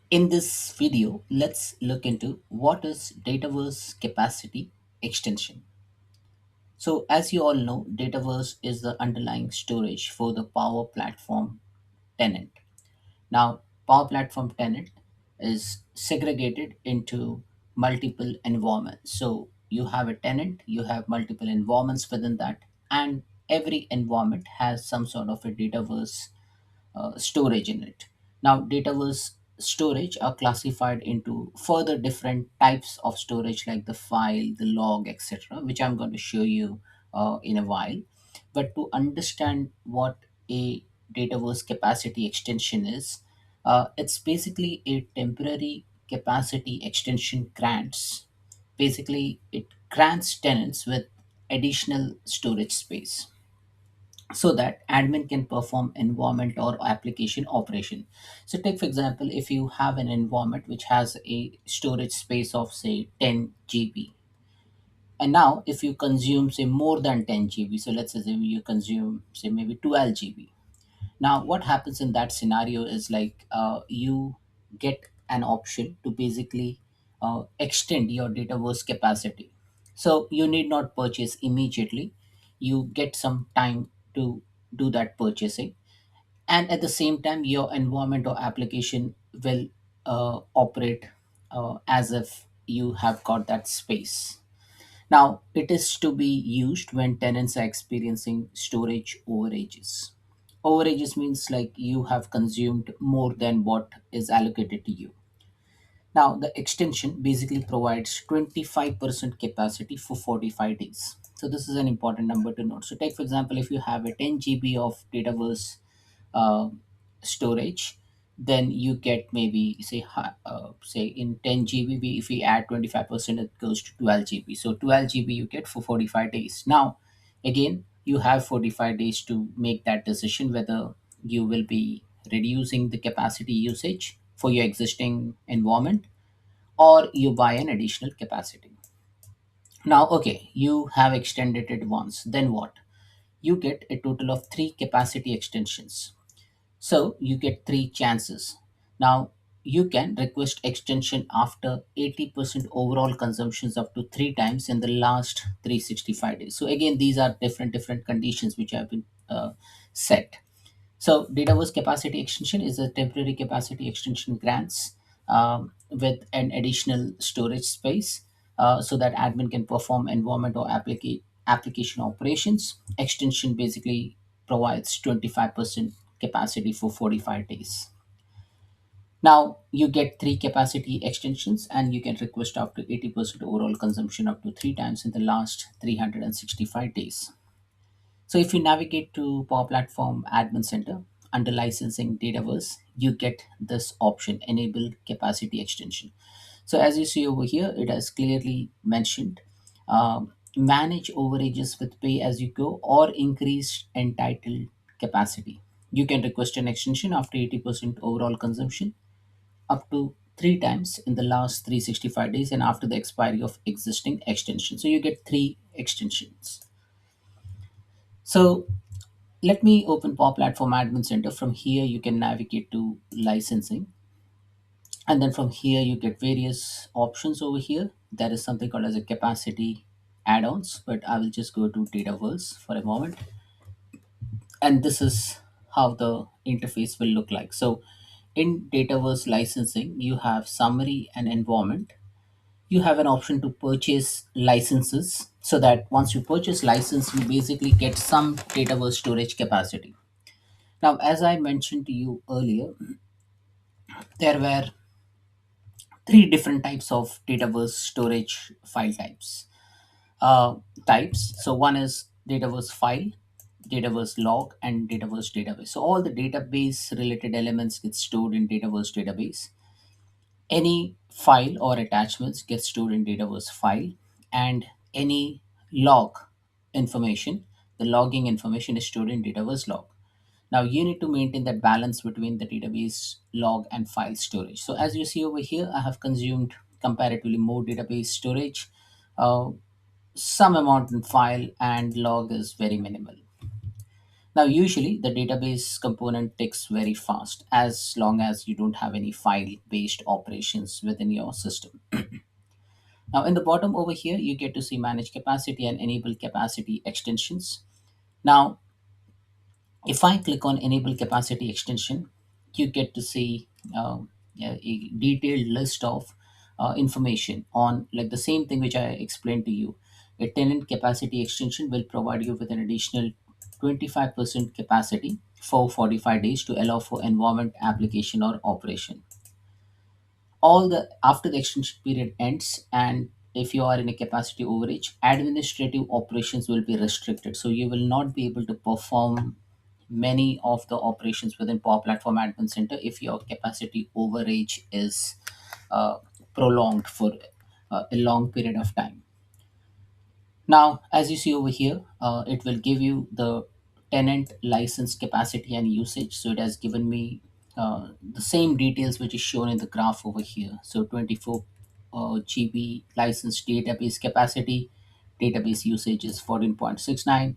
In this video, let's look into what is Dataverse capacity extension. So, as you all know, Dataverse is the underlying storage for the Power Platform tenant. Now, Power Platform tenant is segregated into multiple environments. So, you have a tenant, you have multiple environments within that, and every environment has some sort of a Dataverse storage in it. Now, Dataverse storage are classified into further different types of storage like the file, the log, etc., which I'm going to show you in a while. But to understand what a Dataverse capacity extension is, it's basically a temporary capacity extension grants. Basically, it grants tenants with additional storage space so that admin can perform environment or application operation. So take for example, if you have an environment which has a storage space of say 10 GB, and now if you consume say more than 10 GB, so let's say you consume say maybe 12 GB. Now what happens in that scenario is like you get an option to basically extend your dataverse capacity. So you need not purchase immediately, you get some time to do that purchasing, and at the same time your environment or application will operate as if you have got that space. Now it is to be used when tenants are experiencing storage overages. Overages means like you have consumed more than what is allocated to you. Now, the extension basically provides 25% capacity for 45 days. So, this is an important number to note. So, take for example, if you have a 10 GB of Dataverse uh, storage, then you get maybe say in 10 GB, if we add 25%, it goes to 12 GB. So, 12 GB you get for 45 days. Now, again, you have 45 days to make that decision whether you will be reducing the capacity usage for your existing environment or you buy an additional capacity. Now, okay, you have extended it once. Then what? You get a total of three capacity extensions. So you get three chances. Now, you can request extension after 80% overall consumptions up to three times in the last 365 days. So again, these are different conditions which have been set. So Dataverse capacity extension is a temporary capacity extension grants with an additional storage space so that admin can perform environment or application operations. Extension basically provides 25% capacity for 45 days. Now you get three capacity extensions and you can request up to 80% overall consumption up to three times in the last 365 days. So if you navigate to Power Platform Admin Center under licensing Dataverse, you get this option, enable capacity extension. So as you see over here, it has clearly mentioned manage overages with pay as you go or increase entitled capacity. You can request an extension after 80% overall consumption up to three times in the last 365 days and after the expiry of existing extension. So you get three extensions. So let me open Power Platform Admin Center. From here, you can navigate to licensing. And then from here, you get various options over here. There is something called as a capacity add-ons, but I will just go to Dataverse for a moment. And this is how the interface will look like. So in Dataverse licensing, you have summary and environment. You have an option to purchase licenses so that once you purchase license, you basically get some Dataverse storage capacity. Now, as I mentioned to you earlier, there were three different types of Dataverse storage file types. Uh, So one is Dataverse file, Dataverse log, and Dataverse database. So all the database related elements get stored in Dataverse database. Any file or attachments get stored in Dataverse file, and any log information, the logging information is stored in Dataverse log. Now you need to maintain that balance between the database log and file storage. So as you see over here, I have consumed comparatively more database storage, uh, some amount in file, and log is very minimal. Now, usually the database component ticks very fast as long as you don't have any file based operations within your system. Now, in the bottom over here, you get to see manage capacity and enable capacity extensions. Now, if I click on enable capacity extension, you get to see a detailed list of information on like the same thing which I explained to you. A tenant capacity extension will provide you with an additional 25% capacity for 45 days to allow for environment application or operation. All the after the extension period ends, and if you are in a capacity overage, administrative operations will be restricted, so you will not be able to perform many of the operations within Power Platform Admin Center if your capacity overage is prolonged for a long period of time. Now, as you see over here, it will give you the tenant license capacity and usage. So it has given me the same details which is shown in the graph over here. So 24 GB license database capacity, database usage is 14.69.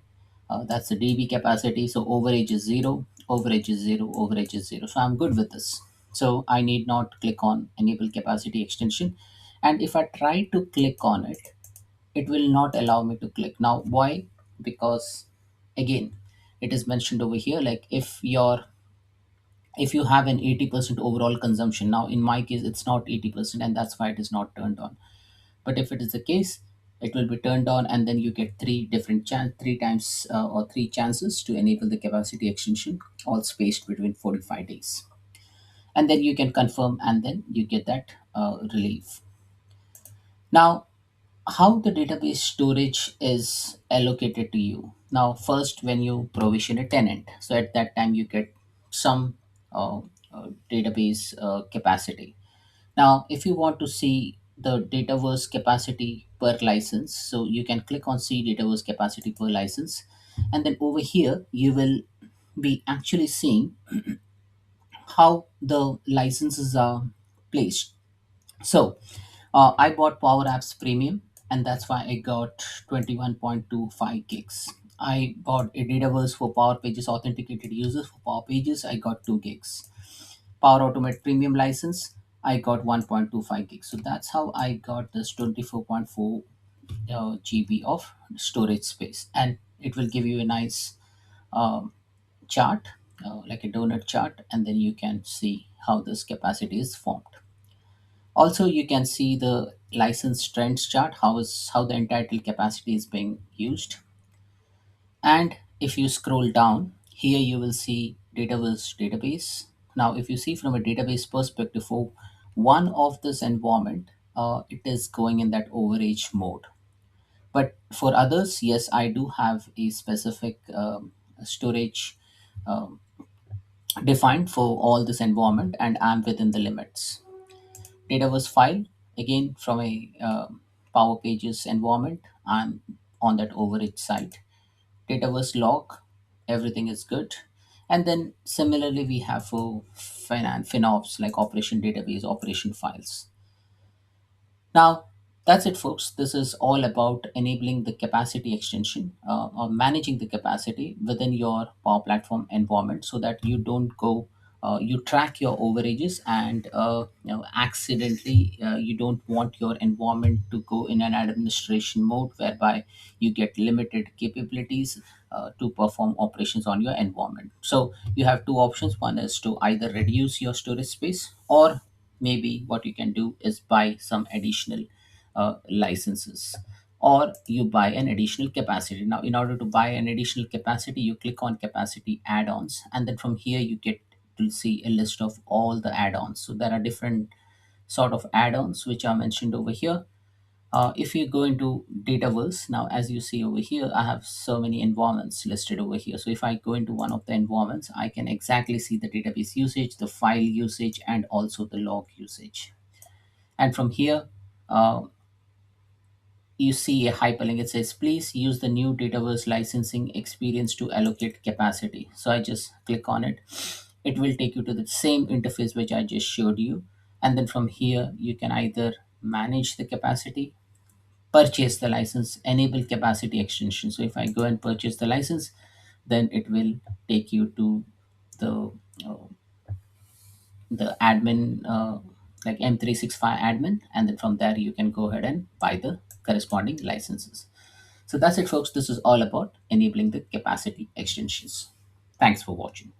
That's the DB capacity. So overage is zero, overage is zero, overage is zero. So I'm good with this. So I need not click on enable capacity extension. And if I try to click on it, it will not allow me to click. Now why? Because again, it is mentioned over here like if you have an 80% overall consumption. Now in my case it's not 80%, and that's why it is not turned on. But if it is the case, it will be turned on, and then you get three times or three chances to enable the capacity extension, all spaced between 45 days, and then you can confirm, and then you get that relief. Now, how the database storage is allocated to you. Now, first, when you provision a tenant, so at that time you get some database capacity. Now, if you want to see the Dataverse capacity per license, so you can click on see Dataverse capacity per license, and then over here you will be actually seeing how the licenses are placed. So I bought Power Apps Premium, and that's why I got 21.25 gigs. I bought a Dataverse for Power Pages authenticated users for Power Pages. I got 2 gigs. Power Automate Premium license, I got 1.25 gigs. So that's how I got this 24.4 GB of storage space, and it will give you a nice um, chart, like a donut chart, and then you can see how this capacity is formed. Also, you can see the license trends chart, how the entitled capacity is being used. And if you scroll down, here you will see Dataverse database. Now, if you see from a database perspective, for one of this environment, it is going in that overage mode. But for others, yes, I do have a specific storage um, defined for all this environment, and I'm within the limits. Dataverse file, again from a Power Pages environment, I'm on that overage site. Dataverse log, everything is good. And then similarly, we have for FinOps like operation database, operation files. Now, that's it, folks. This is all about enabling the capacity extension or managing the capacity within your Power Platform environment so that you don't go, you track your overages, and accidentally you don't want your environment to go in an administration mode whereby you get limited capabilities to perform operations on your environment. So you have two options. One is to either reduce your storage space, or maybe what you can do is buy some additional licenses, or you buy an additional capacity. Now, in order to buy an additional capacity, you click on capacity add-ons, and then from here you get to see a list of all the add-ons. So there are different sort of add-ons which are mentioned over here. If you go into Dataverse, now as you see over here, I have so many environments listed over here. So if I go into one of the environments, I can exactly see the database usage, the file usage, and also the log usage. And from here, uh, you see a hyperlink. It says, please use the new Dataverse licensing experience to allocate capacity. So I just click on it. It will take you to the same interface which I just showed you. And then from here, you can either manage the capacity, purchase the license, enable capacity extension. So if I go and purchase the license, then it will take you to the uh, admin, like M365 admin, and then from there you can go ahead and buy the corresponding licenses. So that's it, folks. This is all about enabling the capacity extensions. Thanks for watching.